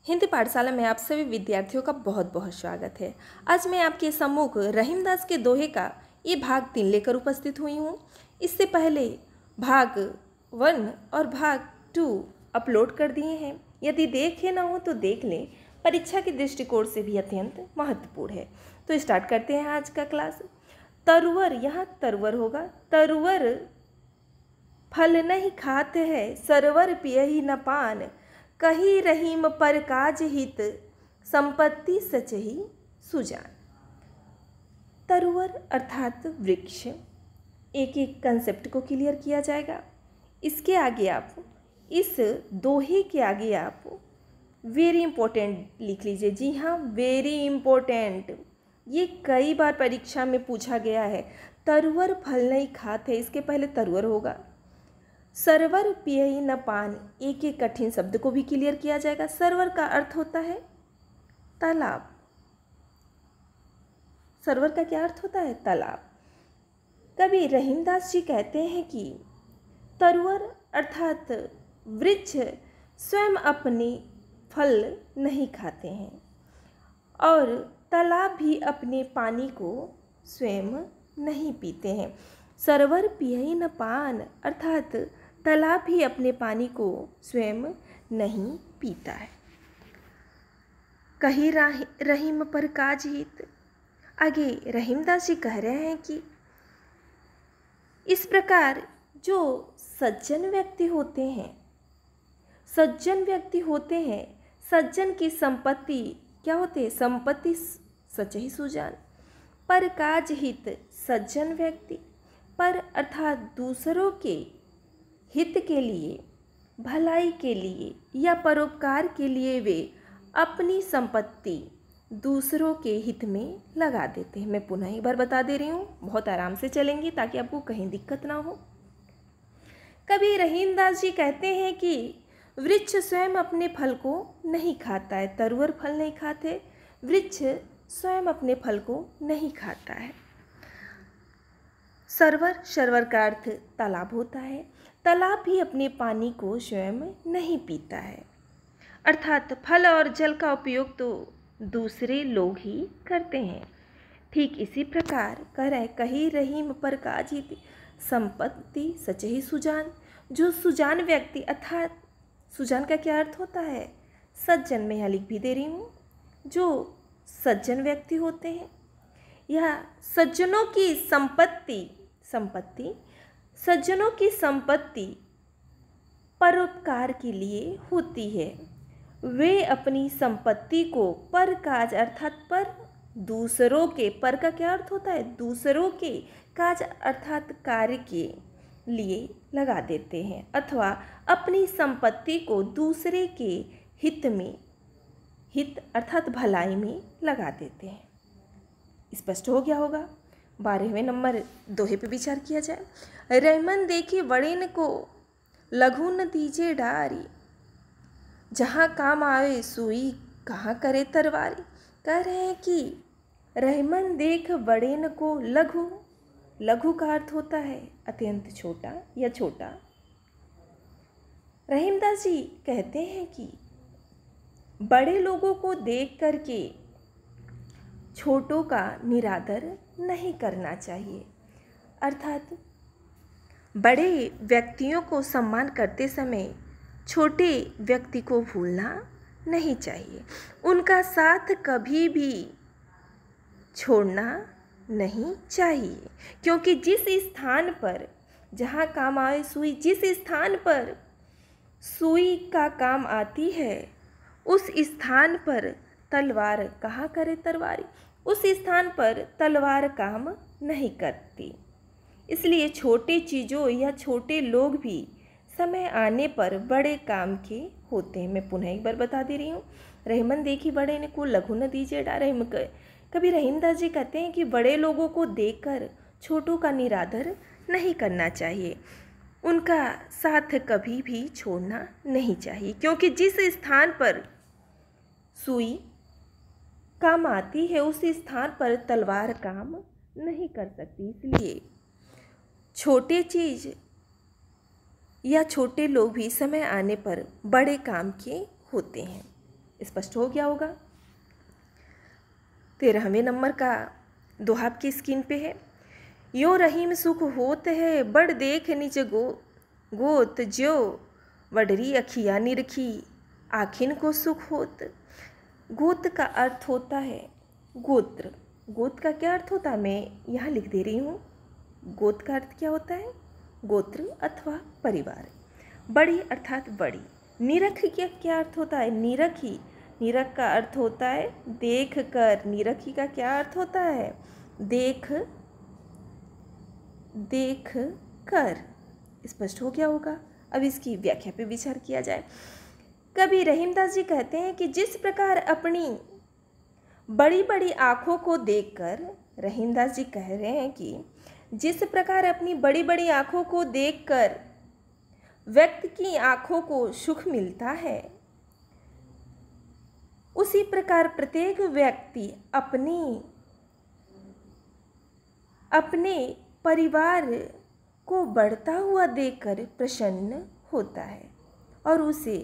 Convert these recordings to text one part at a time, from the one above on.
हिंदी पाठशाला में आप सभी विद्यार्थियों का बहुत बहुत स्वागत है। आज मैं आपके सम्मुख रहीमदास के दोहे का ये भाग 3 लेकर उपस्थित हुई हूँ। इससे पहले भाग 1 और भाग 2 अपलोड कर दिए हैं। यदि देखे ना हो तो देख लें, परीक्षा के दृष्टिकोण से भी अत्यंत महत्वपूर्ण है। तो स्टार्ट करते हैं आज का क्लास। तरुवर, यहाँ तरुवर होगा। तरुवर फल नहीं खाते है, सरवर पियहि न पान, कही रहीम पर काज हित, संपत्ति सचहि सुजान। तरुवर अर्थात वृक्ष। एक एक कंसेप्ट को क्लियर किया जाएगा। इसके आगे आप, इस दोहे के आगे आप वेरी इंपॉर्टेंट लिख लीजिए। जी हाँ, वेरी इंपॉर्टेंट। ये कई बार परीक्षा में पूछा गया है। तरुवर फल नहीं खाते, इसके पहले तरुवर होगा। सरवर पियहि न पान, एक एक कठिन शब्द को भी क्लियर किया जाएगा। सरवर का अर्थ होता है तालाब। सरवर का क्या अर्थ होता है? तालाब। कवि रहीमदास जी कहते हैं कि तरुवर अर्थात वृक्ष स्वयं अपने फल नहीं खाते हैं और तालाब भी अपने पानी को स्वयं नहीं पीते हैं। सरवर पियहि न पान अर्थात तालाब भी अपने पानी को स्वयं नहीं पीता है। कही रहीम पर काज हित। आगे रहीमदास जी कह रहे हैं कि इस प्रकार जो सज्जन व्यक्ति होते हैं, सज्जन की संपत्ति क्या होते हैं? संपत्ति सचहि सुजान। पर काज हित, सज्जन व्यक्ति पर अर्थात दूसरों के हित के लिए, भलाई के लिए या परोपकार के लिए वे अपनी संपत्ति दूसरों के हित में लगा देते हैं। मैं पुनः एक बार बता दे रही हूँ, बहुत आराम से चलेंगी ताकि आपको कहीं दिक्कत ना हो। कवि रहीमदास जी कहते हैं कि वृक्ष स्वयं अपने फल को नहीं खाता है। तरुवर फल नहीं खाते, वृक्ष स्वयं अपने फल को नहीं खाता है। सरवर का अर्थ तालाब होता है। तालाब भी अपने पानी को स्वयं नहीं पीता है, अर्थात फल और जल का उपयोग तो दूसरे लोग ही करते हैं। ठीक इसी प्रकार कही रहीम पर काज हित, संपत्ति सचहि सुजान। जो सुजान व्यक्ति, अर्थात सुजान का क्या अर्थ होता है? सज्जन। मैं यहाँ लिख भी दे रही हूँ। जो सज्जन व्यक्ति होते हैं या सज्जनों की सज्जनों की संपत्ति परोपकार के लिए होती है। वे अपनी संपत्ति को पर काज अर्थात पर दूसरों के, पर का क्या अर्थ होता है? दूसरों के काज अर्थात कार्य के लिए लगा देते हैं, अथवा अपनी संपत्ति को दूसरे के हित में, हित अर्थात भलाई में लगा देते हैं। स्पष्ट हो गया होगा। 12वें नंबर दोहे पे विचार किया जाए। रहीमन देखी बड़ेन को, लघु न दीजे डारी, जहाँ काम आवे सुई, कहाँ करे तरवारी। कह रहे हैं कि रहीमन देख बड़ेन को, लघु का अर्थ होता है अत्यंत छोटा या छोटा। रहीमदास जी कहते हैं कि बड़े लोगों को देख करके छोटों का निरादर नहीं करना चाहिए, अर्थात बड़े व्यक्तियों को सम्मान करते समय छोटे व्यक्ति को भूलना नहीं चाहिए। उनका साथ कभी भी छोड़ना नहीं चाहिए, क्योंकि जिस स्थान पर, जहाँ काम आए सुई, जिस स्थान पर सुई का काम आती है उस स्थान पर तलवार कहाँ करे तरवारी। उस स्थान पर तलवार काम नहीं करती। इसलिए छोटे चीज़ों या छोटे लोग भी समय आने पर बड़े काम के होते हैं। मैं पुनः एक बार बता दे रही हूँ। रहीमन देखी बड़े ने को, लघु न दीजे डारे। कभी रहीमदास जी कहते हैं कि बड़े लोगों को देखकर छोटों का निरादर नहीं करना चाहिए, उनका साथ कभी भी छोड़ना नहीं चाहिए, क्योंकि जिस स्थान पर सुई काम आती है उस स्थान पर तलवार काम नहीं कर सकती। इसलिए छोटे चीज़ या छोटे लोग भी समय आने पर बड़े काम के होते हैं। स्पष्ट हो गया होगा। 13वें नंबर का दोहा आपकी स्क्रीन पे है। यो रहीम सुख होत है बड़ देख निज गोत ज्यो वडरी अखिया निरखी आखिन को सुख होत। गोत का अर्थ होता है गोत्र। गोत का क्या अर्थ होता है, मैं यहाँ लिख दे रही हूँ। गोत का अर्थ क्या होता है, गोत्र अथवा परिवार। बड़ी अर्थात बड़ी। निरख का क्या अर्थ होता है, निरखी। निरख का अर्थ होता है देख कर। निरखी का क्या अर्थ होता है, देख कर। स्पष्ट हो गया होगा। अब इसकी व्याख्या पे विचार किया जाए। कवि रहीमदास जी कहते हैं कि जिस प्रकार अपनी बड़ी बड़ी आँखों को देखकर, रहीमदास जी कह रहे हैं कि जिस प्रकार अपनी बड़ी बड़ी आँखों को देखकर व्यक्ति की आँखों को सुख मिलता है, उसी प्रकार प्रत्येक व्यक्ति अपने परिवार को बढ़ता हुआ देखकर प्रसन्न होता है और उसे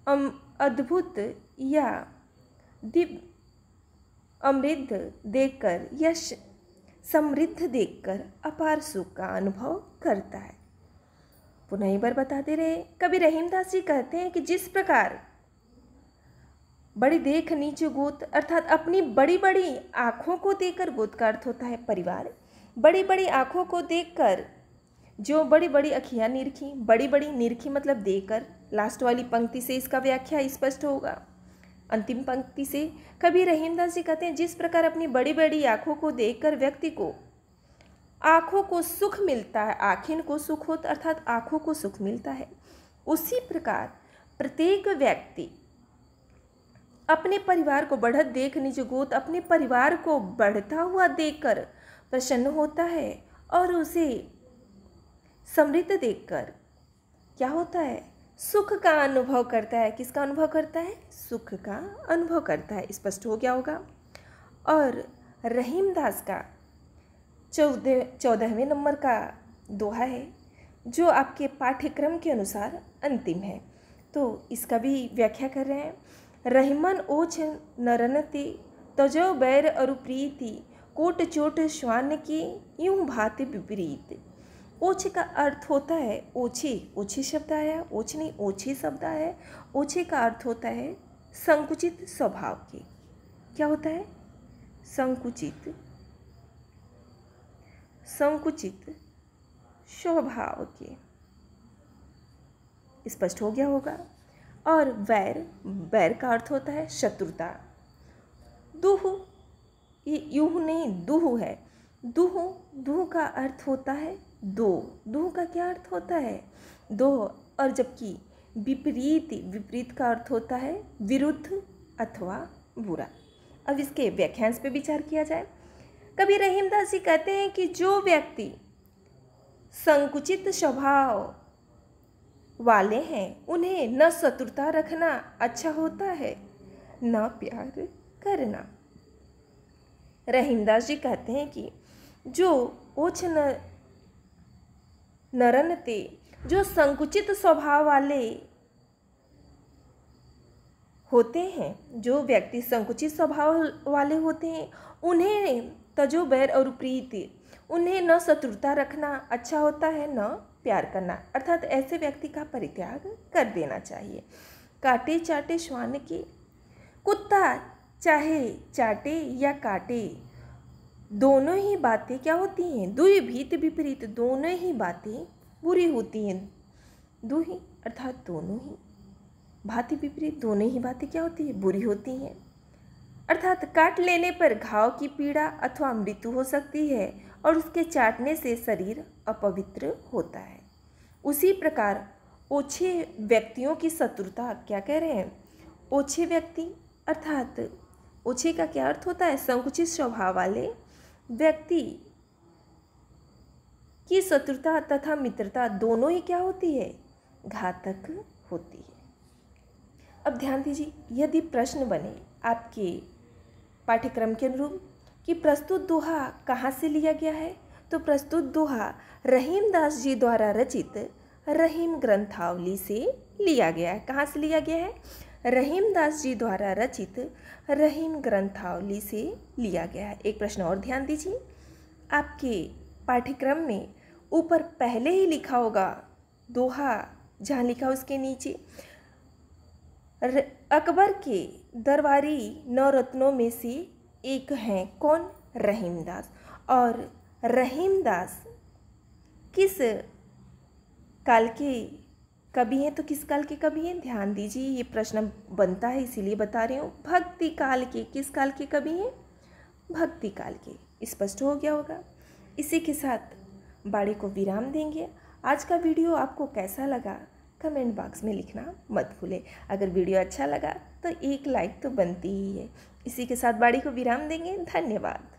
अद्भुत या दिव्य अमृत देखकर या समृद्ध देखकर अपार सुख का अनुभव करता है। पुनः एक बार बताते रहे। कवि रहीमदास जी कहते हैं कि जिस प्रकार बड़ी देख नीचे गोत अर्थात अपनी बड़ी बड़ी आँखों को देखकर, गोत का अर्थ होता है परिवार, बड़ी बड़ी आँखों को देखकर जो बड़ी बड़ी अखियाँ निरखी, बड़ी बड़ी निरखी मतलब देखकर। लास्ट वाली पंक्ति से इसका व्याख्या स्पष्ट होगा। अंतिम पंक्ति से कवि रहीमदास जी कहते हैं जिस प्रकार अपनी बड़ी बड़ी आँखों को देखकर व्यक्ति को आँखों को सुख मिलता है, आखिन को सुख होता अर्थात आँखों को सुख मिलता है, उसी प्रकार प्रत्येक व्यक्ति अपने परिवार को बढ़त देख निज गोत, अपने परिवार को बढ़ता हुआ देखकर प्रसन्न होता है और उसे समृद्ध देखकर क्या होता है, सुख का अनुभव करता है। किसका अनुभव करता है, सुख का अनुभव करता है। स्पष्ट हो गया होगा। और रहीमदास का 14वें नंबर का दोहा है जो आपके पाठ्यक्रम के अनुसार अंतिम है, तो इसका भी व्याख्या कर रहे हैं। रहीमन ओछ नरनते तजो बैर अरु प्रीति कोट चोट श्वान की यूं भांति विपरीत। ओछे का अर्थ होता है ओछे, ओछे शब्द आया, ओछ नहीं ओछे शब्द आया। ओछे का अर्थ होता है संकुचित स्वभाव के। क्या होता है, संकुचित स्वभाव के। स्पष्ट हो गया होगा। और बैर का अर्थ होता है शत्रुता। दुह, ये यूह नहीं दुह है। दुह का अर्थ होता है दो। दुह का क्या अर्थ होता है, दो। और जबकि विपरीत का अर्थ होता है विरुद्ध अथवा बुरा। अब इसके व्याख्यांश पे विचार किया जाए। कवि रहीमदास जी कहते हैं कि जो व्यक्ति संकुचित स्वभाव वाले हैं उन्हें न शत्रुता रखना अच्छा होता है न प्यार करना। रहीमदास जी कहते हैं कि जो ओछ नरनते, जो संकुचित स्वभाव वाले होते हैं, जो व्यक्ति संकुचित स्वभाव वाले होते हैं उन्हें तजो बैर और प्रीति, उन्हें न शत्रुता रखना अच्छा होता है न प्यार करना, अर्थात ऐसे व्यक्ति का परित्याग कर देना चाहिए। काटे चाटे श्वान की, कुत्ता चाहे चाटे या काटे दोनों ही बातें क्या होती हैं, द्विभीत विपरीत, दोनों ही बातें बुरी होती हैं। दुही अर्थात दोनों ही, भांति विपरीत, दोनों ही बातें क्या होती है, बुरी होती हैं। अर्थात काट लेने पर घाव की पीड़ा अथवा मृत्यु हो सकती है और उसके चाटने से शरीर अपवित्र होता है। उसी प्रकार ओछे व्यक्तियों की शत्रुता, क्या कह रहे हैं, ओछे व्यक्ति अर्थात ओछे का क्या अर्थ होता है, संकुचित स्वभाव वाले व्यक्ति की शत्रुता तथा मित्रता दोनों ही क्या होती है, घातक होती है। अब ध्यान दीजिए, यदि प्रश्न बने आपके पाठ्यक्रम के अनुरूप कि प्रस्तुत दोहा कहाँ से लिया गया है, तो प्रस्तुत दोहा रहीमदास जी द्वारा रचित रहीम ग्रंथावली से लिया गया है। कहाँ से लिया गया है, रहीमदास जी द्वारा रचित रहीम ग्रंथावली से लिया गया है। एक प्रश्न और ध्यान दीजिए, आपके पाठ्यक्रम में ऊपर पहले ही लिखा होगा दोहा, जहाँ लिखा उसके नीचे अकबर के दरबारी नवरत्नों में से एक हैं कौन? रहीमदास। और रहीमदास किस काल के कवि हैं? तो किस काल के कवि हैं? ध्यान दीजिए, ये प्रश्न बनता है इसीलिए बता रही हूँ। भक्ति काल के। किस काल के कवि हैं? भक्ति काल के। स्पष्ट हो गया होगा। इसी के साथ बाड़ी को विराम देंगे। आज का वीडियो आपको कैसा लगा कमेंट बॉक्स में लिखना मत भूलें। अगर वीडियो अच्छा लगा तो एक लाइक तो बनती ही है। इसी के साथ बाड़ी को विराम देंगे। धन्यवाद।